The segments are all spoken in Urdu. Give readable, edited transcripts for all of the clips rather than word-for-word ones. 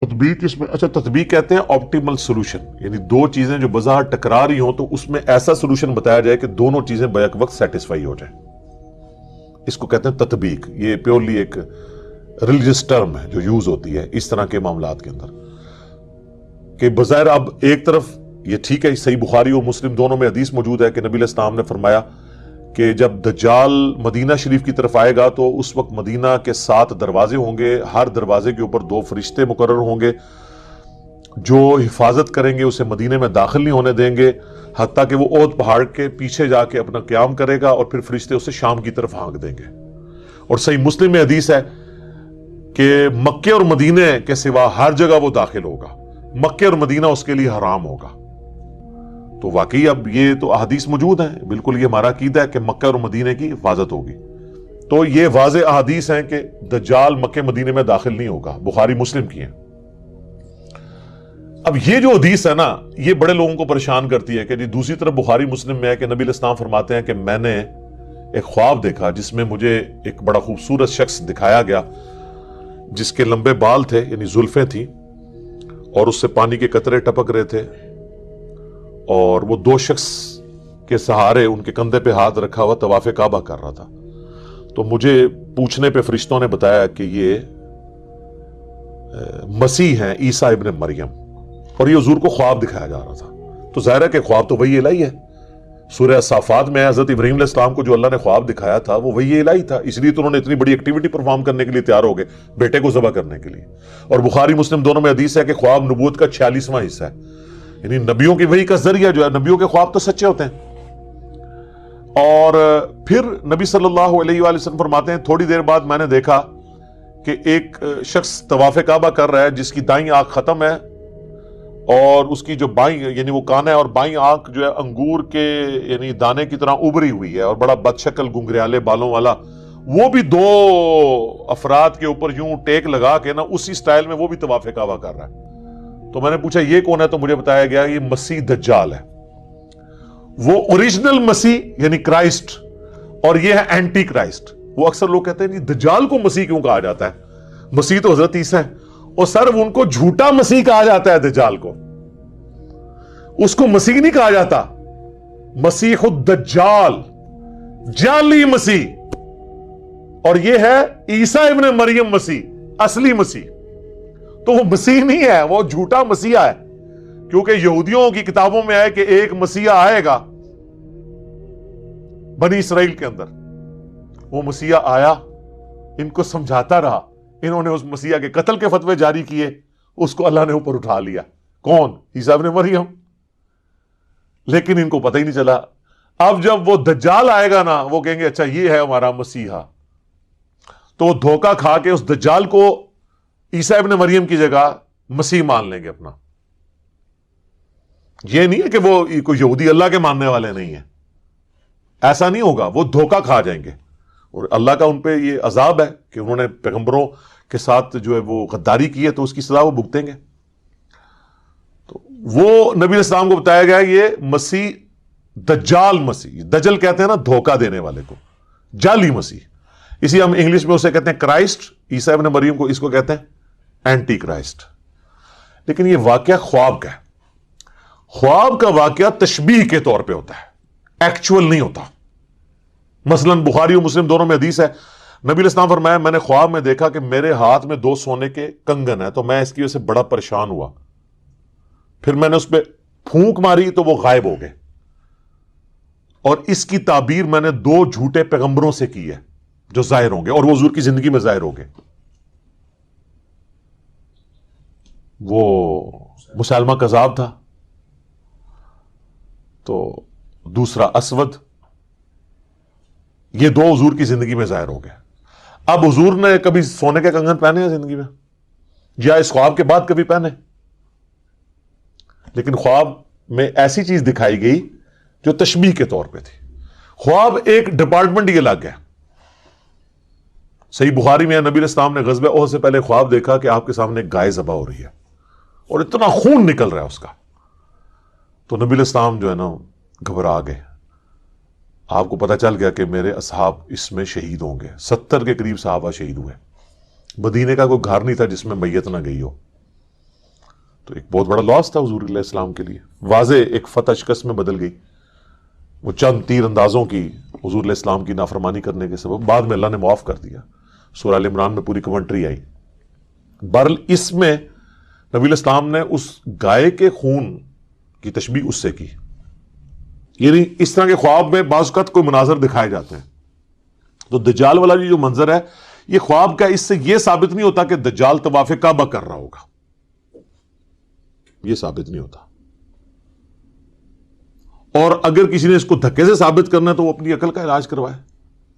تطبیق اس میں، اچھا تطبیق کہتے ہیں آپٹیمل سولوشن، یعنی دو چیزیں جو بظاہر ٹکرا رہی ہوں تو اس میں ایسا سولوشن بتایا جائے کہ دونوں چیزیں بیک وقت سیٹسفائی ہو جائیں، اس کو کہتے ہیں تطبیق۔ یہ پیورلی ایک ریلیجس ٹرم ہے جو یوز ہوتی ہے اس طرح کے معاملات کے اندر، کہ بظاہر اب ایک طرف یہ ٹھیک ہے، صحیح بخاری اور مسلم دونوں میں حدیث موجود ہے کہ نبی علیہ السلام نے فرمایا کہ جب دجال مدینہ شریف کی طرف آئے گا تو اس وقت مدینہ کے 7 دروازے ہوں گے، ہر دروازے کے اوپر 2 فرشتے مقرر ہوں گے جو حفاظت کریں گے، اسے مدینے میں داخل نہیں ہونے دیں گے حتیٰ کہ وہ احد پہاڑ کے پیچھے جا کے اپنا قیام کرے گا، اور پھر فرشتے اسے شام کی طرف ہانک دیں گے۔ اور صحیح مسلم میں حدیث ہے کہ مکے اور مدینے کے سوا ہر جگہ وہ داخل ہوگا، مکے اور مدینہ اس کے لیے حرام ہوگا۔ تو واقعی اب یہ تو احادیث موجود ہیں، بالکل یہ ہمارا عقیدہ ہے کہ مکہ اور مدینے کی حفاظت ہوگی۔ تو یہ واضح احادیث ہیں کہ دجال مکے مدینے میں داخل نہیں ہوگا، بخاری مسلم کی ہیں۔ اب یہ جو حدیث ہے نا، یہ بڑے لوگوں کو پریشان کرتی ہے کہ جی دوسری طرف بخاری مسلم میں ہے کہ نبی علیہ السلام فرماتے ہیں کہ میں نے ایک خواب دیکھا جس میں مجھے ایک بڑا خوبصورت شخص دکھایا گیا جس کے لمبے بال تھے، یعنی زلفیں تھیں، اور اس سے پانی کے قطرے ٹپک رہے تھے، اور وہ 2 شخص کے سہارے ان کے کندھے پہ ہاتھ رکھا ہوا طواف کعبہ کر رہا تھا۔ تو مجھے پوچھنے پہ فرشتوں نے بتایا کہ یہ مسیح ہیں، عیسیٰ ابن مریم، اور یہ حضور کو خواب دکھایا جا رہا تھا۔ تو ظاہر ہے کہ خواب تو وحی الہی ہے۔ سورہ الصافات میں حضرت ابراہیم علیہ السلام کو جو اللہ نے خواب دکھایا تھا وہ وحی الہی تھا، اس لیے تو انہوں نے اتنی بڑی ایکٹیویٹی پرفارم کرنے کے لیے تیار ہو گئے، بیٹے کو ذبح کرنے کے لیے۔ اور بخاری مسلم دونوں میں حدیث ہے کہ خواب نبوت کا 46واں حصہ ہے، یعنی نبیوں کی وحی کا ذریعہ جو ہے، نبیوں کے خواب تو سچے ہوتے ہیں۔ اور پھر نبی صلی اللہ علیہ وآلہ وسلم فرماتے ہیں تھوڑی دیر بعد میں نے دیکھا کہ ایک شخص طواف کعبہ کر رہا ہے جس کی دائیں آنکھ ختم ہے، اور اس کی جو بائیں یعنی وہ کان ہے اور بائیں آنکھ جو ہے انگور کے یعنی دانے کی طرح ابری ہوئی ہے، اور بڑا بدشکل گنگریالے بالوں والا، وہ بھی 2 افراد کے اوپر یوں ٹیک لگا کے نا اسی سٹائل میں وہ بھی طواف کعبہ کر رہا ہے۔ تو میں نے پوچھا یہ کون ہے؟ تو مجھے بتایا گیا یہ مسیح دجال ہے، وہ اوریجنل مسیح یعنی کرائسٹ، اور یہ ہے اینٹی کرائسٹ۔ وہ اکثر لوگ کہتے ہیں دجال کو مسیح کیوں کہا جاتا ہے؟ مسیح تو حضرت عیسیٰ ہے۔ اور سر ان کو جھوٹا مسیح کہا جاتا ہے، دجال کو، اس کو مسیح نہیں کہا جاتا، مسیح الدجال، جعلی مسیح، اور یہ ہے عیسیٰ ابن مریم مسیح، اصلی مسیح۔ تو وہ مسیح نہیں ہے، وہ جھوٹا مسیحا ہے، کیونکہ یہودیوں کی کتابوں میں ہے کہ ایک مسیحا آئے گا بنی اسرائیل کے اندر۔ وہ مسیحا آیا، ان کو سمجھاتا رہا، انہوں نے اس مسیحا کے قتل کے فتوے جاری کیے، اس کو اللہ نے اوپر اٹھا لیا۔ کون؟ عیسیٰ ابن مریم۔ لیکن ان کو پتہ ہی نہیں چلا۔ اب جب وہ دجال آئے گا نا، وہ کہیں گے اچھا یہ ہے ہمارا مسیحا، تو وہ دھوکہ کھا کے اس دجال کو عیسیٰ ابن مریم کی جگہ مسیح مان لیں گے اپنا۔ یہ نہیں ہے کہ وہ کوئی یہودی اللہ کے ماننے والے نہیں ہیں، ایسا نہیں ہوگا، وہ دھوکہ کھا جائیں گے، اور اللہ کا ان پہ یہ عذاب ہے کہ انہوں نے پیغمبروں کے ساتھ جو ہے وہ غداری کی ہے، تو اس کی سزا وہ بھگتیں گے۔ تو وہ نبی علیہ السلام کو بتایا گیا یہ مسیح دجال مسیح، دجل کہتے ہیں نا دھوکہ دینے والے کو، جعلی مسیح، اسی ہم انگلش میں اسے کہتے ہیں کرائسٹ، عیسیٰ ابن مریم کو اس کو کہتے ہیں اینٹی کرائسٹ۔ لیکن یہ واقعہ خواب کا ہے، خواب کا واقعہ تشبیہ کے طور پہ ہوتا ہے، ایکچول نہیں ہوتا۔ مثلا بخاری و مسلم دونوں میں حدیث ہے، نبی علیہ السلام فرمایا میں نے خواب میں دیکھا کہ میرے ہاتھ میں 2 سونے کے کنگن ہیں، تو میں اس کی وجہ سے بڑا پریشان ہوا، پھر میں نے اس پہ پھونک ماری تو وہ غائب ہو گئے، اور اس کی تعبیر میں نے 2 جھوٹے پیغمبروں سے کی ہے جو ظاہر ہوں گے، اور وہ حضور کی زندگی میں ظاہر ہو گئے۔ وہ مسلمہ کذاب تھا، تو دوسرا اسود، یہ 2 حضور کی زندگی میں ظاہر ہو گئے۔ اب حضور نے کبھی سونے کے کنگن پہنے ہیں زندگی میں، یا اس خواب کے بعد کبھی پہنے؟ لیکن خواب میں ایسی چیز دکھائی گئی جو تشبیہ کے طور پہ تھی۔ خواب ایک ڈپارٹمنٹ یہ لگ گیا۔ صحیح بخاری میں نبی علیہ السلام نے غزوہ احد سے پہلے خواب دیکھا کہ آپ کے سامنے ایک گائے ذبح ہو رہی ہے، اور اتنا خون نکل رہا ہے اس کا۔ تو نبی علیہ السلام جو ہے نا گھبرا گئے، آپ کو پتہ چل گیا کہ میرے اصحاب اس میں شہید ہوں گے۔ 70 کے قریب صحابہ شہید ہوئے۔ مدینے کا کوئی گھر نہیں تھا جس میں میت نہ گئی ہو۔ تو ایک بہت بڑا لاس تھا حضور علیہ السلام کے لیے. واضح ایک فتح شکست میں بدل گئی وہ چند تیر اندازوں کی حضور علیہ السلام کی نافرمانی کرنے کے سبب. بعد میں اللہ نے معاف کر دیا. سورہ ال عمران میں پوری کمنٹری آئی. بہرحال اس میں نبی علیہ السلام نے اس گائے کے خون کی تشبیہ اس سے کی. یعنی اس طرح کے خواب میں بعض اوقات کوئی مناظر دکھائے جاتے ہیں. تو دجال والا جو منظر ہے یہ خواب کا, اس سے یہ ثابت نہیں ہوتا کہ دجال طواف کعبہ کر رہا ہوگا, یہ ثابت نہیں ہوتا. اور اگر کسی نے اس کو دھکے سے ثابت کرنا ہے تو وہ اپنی عقل کا علاج کروائے.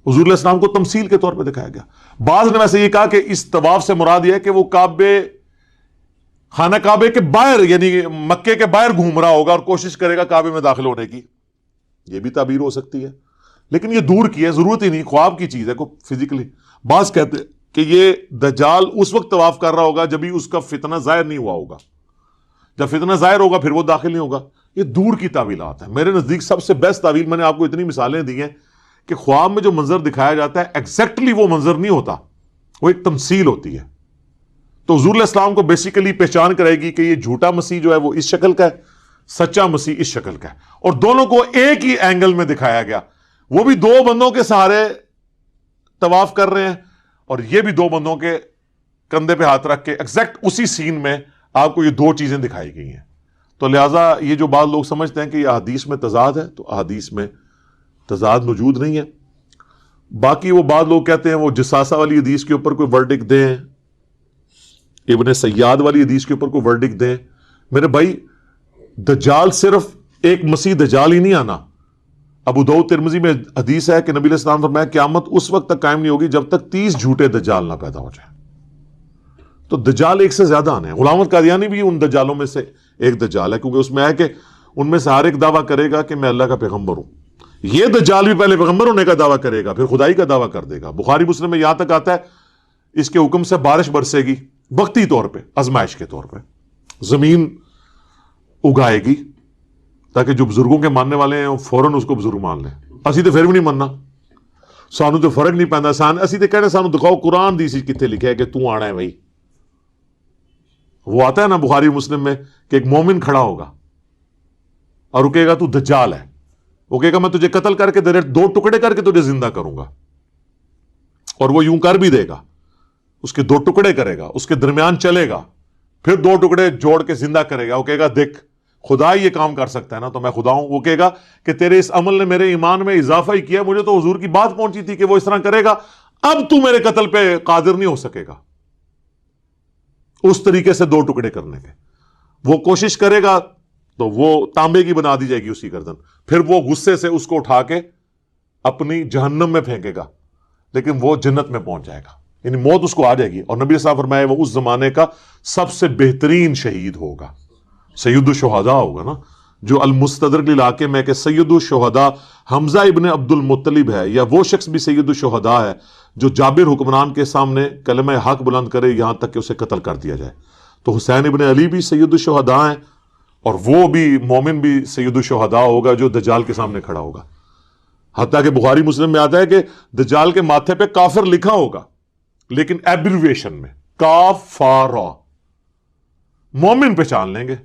حضور علیہ السلام کو تمثیل کے طور پہ دکھایا گیا. بعض نے ویسے یہ کہا کہ اس طواف سے مراد یہ ہے کہ وہ خانہ کعبے کے باہر یعنی مکے کے باہر گھوم رہا ہوگا اور کوشش کرے گا کعبے میں داخل ہونے کی. یہ بھی تعبیر ہو سکتی ہے, لیکن یہ دور کی ہے, ضرورت ہی نہیں, خواب کی چیز ہے کو فزیکلی. بعض کہتے ہیں کہ یہ دجال اس وقت طواف کر رہا ہوگا جب ہی اس کا فتنہ ظاہر نہیں ہوا ہوگا. جب فتنہ ظاہر ہوگا پھر وہ داخل نہیں ہوگا. یہ دور کی تعویلات ہیں. میرے نزدیک سب سے بیسٹ تعویل, میں نے آپ کو اتنی مثالیں دی ہیں کہ خواب میں جو منظر دکھایا جاتا ہے ایگزیکٹلی وہ منظر نہیں ہوتا, وہ ایک تمثیل ہوتی ہے. تو حضور علیہ السلام کو بیسیکلی پہچان کرے گی کہ یہ جھوٹا مسیح جو ہے وہ اس شکل کا ہے, سچا مسیح اس شکل کا ہے. اور دونوں کو ایک ہی اینگل میں دکھایا گیا. وہ بھی دو بندوں کے سہارے طواف کر رہے ہیں اور یہ بھی دو بندوں کے کندھے پہ ہاتھ رکھ کے ایگزیکٹ اسی سین میں آپ کو یہ دو چیزیں دکھائی گئی ہیں. تو لہٰذا یہ جو بعض لوگ سمجھتے ہیں کہ یہ احادیث میں تضاد ہے, تو احادیث میں تضاد موجود نہیں ہے. باقی وہ بعض لوگ کہتے ہیں وہ جساسہ والی حدیث کے اوپر کوئی ورڈکٹ دیں, ابن سیاد والی حدیث کے اوپر کوئی ورڈکٹ دیں. میرے بھائی دجال صرف ایک مسیح دجال ہی نہیں آنا. ابو داؤد ترمذی میں حدیث ہے کہ نبی علیہ السلام فرمایا قیامت اس وقت تک قائم نہیں ہوگی جب تک 30 جھوٹے دجال نہ پیدا ہو جائیں. تو دجال ایک سے زیادہ آنے ہیں. غلام احمد قادیانی بھی ان دجالوں میں سے ایک دجال ہے, کیونکہ اس میں ہے کہ ان میں سے ہر ایک دعویٰ کرے گا کہ میں اللہ کا پیغمبر ہوں. یہ دجال بھی پہلے پیغمبر ہونے کا دعویٰ کرے گا, پھر خدائی کا دعویٰ کر دے گا. بخاری مسلم میں یہاں تک آتا ہے اس کے حکم سے بارش برسے گی, وقتی طور پہ, آزمائش کے طور پہ زمین اگائے گی تاکہ جو بزرگوں کے ماننے والے ہیں وہ فوراً اس کو بزرگ مان لیں. اسی تو پھر بھی نہیں ماننا, سانو تو فرق نہیں پیندا. اسی تو کہنے سانو دکھاؤ قرآن دی سی کتنے لکھا ہے کہ تو آنا ہے بھائی. وہ آتا ہے نا بخاری مسلم میں کہ ایک مومن کھڑا ہوگا اور وہ کہے گا تو دجال ہے. وہ کہے گا میں تجھے قتل کر کے دو ٹکڑے کر کے تجھے زندہ کروں گا. اور وہ یوں کر بھی دے گا, اس کے 2 ٹکڑے کرے گا, اس کے درمیان چلے گا, پھر 2 ٹکڑے جوڑ کے زندہ کرے گا. وہ کہے گا دیکھ خدا یہ کام کر سکتا ہے نا, تو میں خدا ہوں. وہ کہے گا کہ تیرے اس عمل نے میرے ایمان میں اضافہ ہی کیا, مجھے تو حضور کی بات پہنچی تھی کہ وہ اس طرح کرے گا, اب تو میرے قتل پہ قادر نہیں ہو سکے گا. اس طریقے سے 2 ٹکڑے کرنے کے وہ کوشش کرے گا تو وہ تانبے کی بنا دی جائے گی اس کی گردن. پھر وہ غصے سے اس کو اٹھا کے اپنی جہنم میں پھینکے گا, لیکن وہ جنت میں پہنچ جائے گا, یعنی موت اس کو آ جائے گی. اور نبی صاحب فرمائے وہ اس زمانے کا سب سے بہترین شہید ہوگا, سید الشہداء ہوگا نا. جو المستدرک علاقے میں کہ سید الشہداء حمزہ ابن عبد المطلب ہے, یا وہ شخص بھی سید الشہداء ہے جو جابر حکمران کے سامنے کلمہ حق بلند کرے یہاں تک کہ اسے قتل کر دیا جائے. تو حسین ابن علی بھی سید الشہداء ہیں, اور وہ بھی مومن بھی سید الشہداء ہوگا جو دجال کے سامنے کھڑا ہوگا. حتیٰ کہ بخاری مسلم میں آتا ہے کہ دجال کے ماتھے پہ کافر لکھا ہوگا, لیکن ایبریویشن میں کافارا. مومن پہچان لیں گے,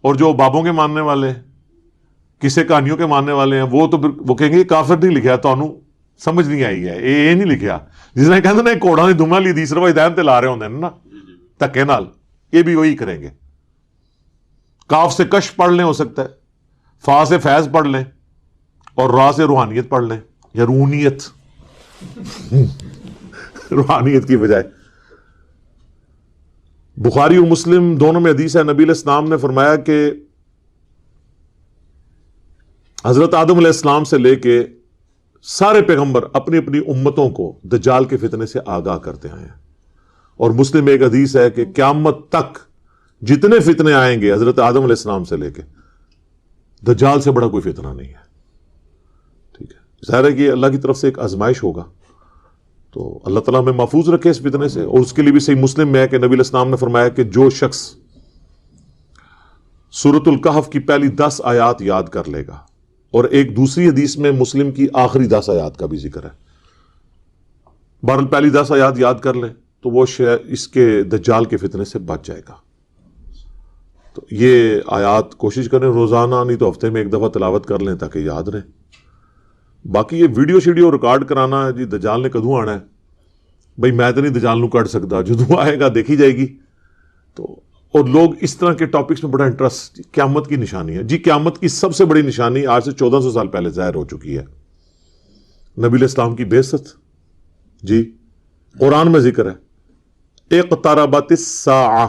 اور جو بابوں کے ماننے والے, کسے کہانیوں کے ماننے والے ہیں, وہ تو وہ کہیں گے کافر نہیں لکھا, تو انہوں سمجھ نہیں آئی ہے, یہ نہیں لکھا. جس نے کہتے نا کوڑا نے دھما لی تیسرا ہدایت تے لا رہے ہوندے نا دھکے نال, یہ بھی وہی کریں گے. کاف سے کشف پڑھ لیں, ہو سکتا ہے فا سے فیض پڑھ لیں, اور را سے روحانیت پڑھ لیں, یا روحانیت روحانیت کی بجائے. بخاری اور مسلم دونوں میں حدیث ہے, نبی علیہ السلام نے فرمایا کہ حضرت آدم علیہ السلام سے لے کے سارے پیغمبر اپنی اپنی امتوں کو دجال کے فتنے سے آگاہ کرتے آئے ہیں. اور مسلم میں ایک حدیث ہے کہ قیامت تک جتنے فتنے آئیں گے حضرت آدم علیہ السلام سے لے کے, دجال سے بڑا کوئی فتنہ نہیں ہے. ٹھیک ہے, ظاہر ہے کہ اللہ کی طرف سے ایک آزمائش ہوگا, تو اللہ تعالیٰ ہمیں محفوظ رکھے اس فتنے سے. اور اس کے لیے بھی صحیح مسلم میں ہے کہ نبی علیہ السلام نے فرمایا کہ جو شخص سورۃ الکہف کی پہلی 10 آیات یاد کر لے گا, اور ایک دوسری حدیث میں مسلم کی آخری 10 آیات کا بھی ذکر ہے, بہرحال پہلی 10 آیات یاد کر لیں تو وہ اس کے دجال کے فتنے سے بچ جائے گا. تو یہ آیات کوشش کریں روزانہ، نہیں تو ہفتے میں ایک دفعہ تلاوت کر لیں تاکہ یاد رہے. باقی یہ ویڈیو شیڈیو ریکارڈ کرانا ہے جی دجال نے کدوں آنا ہے، بھائی میں تو نہیں دجال نو کٹ سکتا، جدوں آئے گا دیکھی جائے گی. تو اور لوگ اس طرح کے ٹاپکس میں بڑا انٹرسٹ، قیامت کی نشانی ہے جی. قیامت کی سب سے بڑی نشانی آج سے 1400 سال پہلے ظاہر ہو چکی ہے، نبی علیہ السلام کی بعثت جی. قرآن میں ذکر ہے اقتربت الساعہ،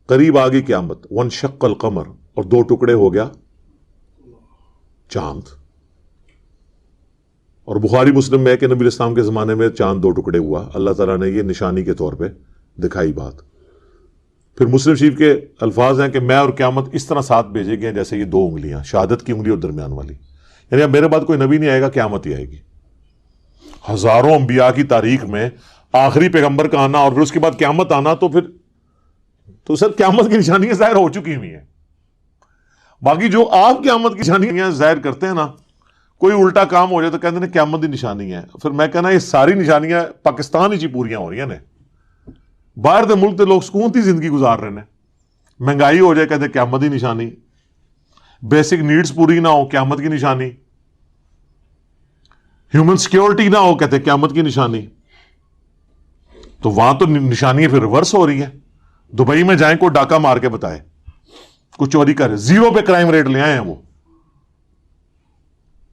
قریب آ گئی قیامت. وانشق القمر، اور دو ٹکڑے ہو گیا چاند. اور بخاری مسلم میں ہے کہ نبی علیہ السلام کے زمانے میں چاند دو ٹکڑے ہوا، اللہ تعالیٰ نے یہ نشانی کے طور پہ دکھائی بات. پھر مسلم شریف کے الفاظ ہیں کہ میں اور قیامت اس طرح ساتھ بھیجے گئے جیسے یہ دو انگلیاں، شہادت کی انگلی اور درمیان والی. یعنی اب میرے بعد کوئی نبی نہیں آئے گا، قیامت ہی آئے گی. ہزاروں انبیاء کی تاریخ میں آخری پیغمبر کا آنا اور پھر اس کے بعد قیامت آنا، تو پھر تو سر قیامت کی نشانیاں ظاہر ہو چکی ہوئی ہیں. باقی جو آپ قیامت کی نشانیاں ظاہر کرتے ہیں نا، کوئی الٹا کام ہو جائے تو کہتے ہیں قیامت کی نشانی ہے. پھر میں کہنا یہ ساری نشانیاں پاکستان ہی پوریاں ہو رہی ہیں. باہر دے ملک دے لوگ سکون کی زندگی گزار رہے ہیں. مہنگائی ہو جائے کہتے ہیں قیامت کی نشانی، بیسک نیڈز پوری نہ ہو قیامت کی نشانی، ہیومن سیکیورٹی نہ ہو کہتے ہیں قیامت کی نشانی. تو وہاں تو نشانیاں پھر ریورس ہو رہی ہیں. دبئی میں جائیں کوئی ڈاکہ مار کے بتائے، کوئی چوری کرے، 0 پہ کرائم ریٹ لے آئے ہیں وہ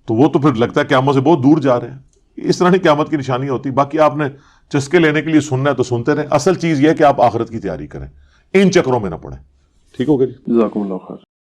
تو پھر لگتا ہے قیامت سے بہت دور جا رہے ہیں. اس طرح نہیں قیامت کی نشانی ہوتی. باقی آپ نے چسکے لینے کے لیے سننا ہے تو سنتے رہیں. اصل چیز یہ ہے کہ آپ آخرت کی تیاری کریں، ان چکروں میں نہ پڑیں. ٹھیک ہو گیا جی، جزاکم اللہ خیر.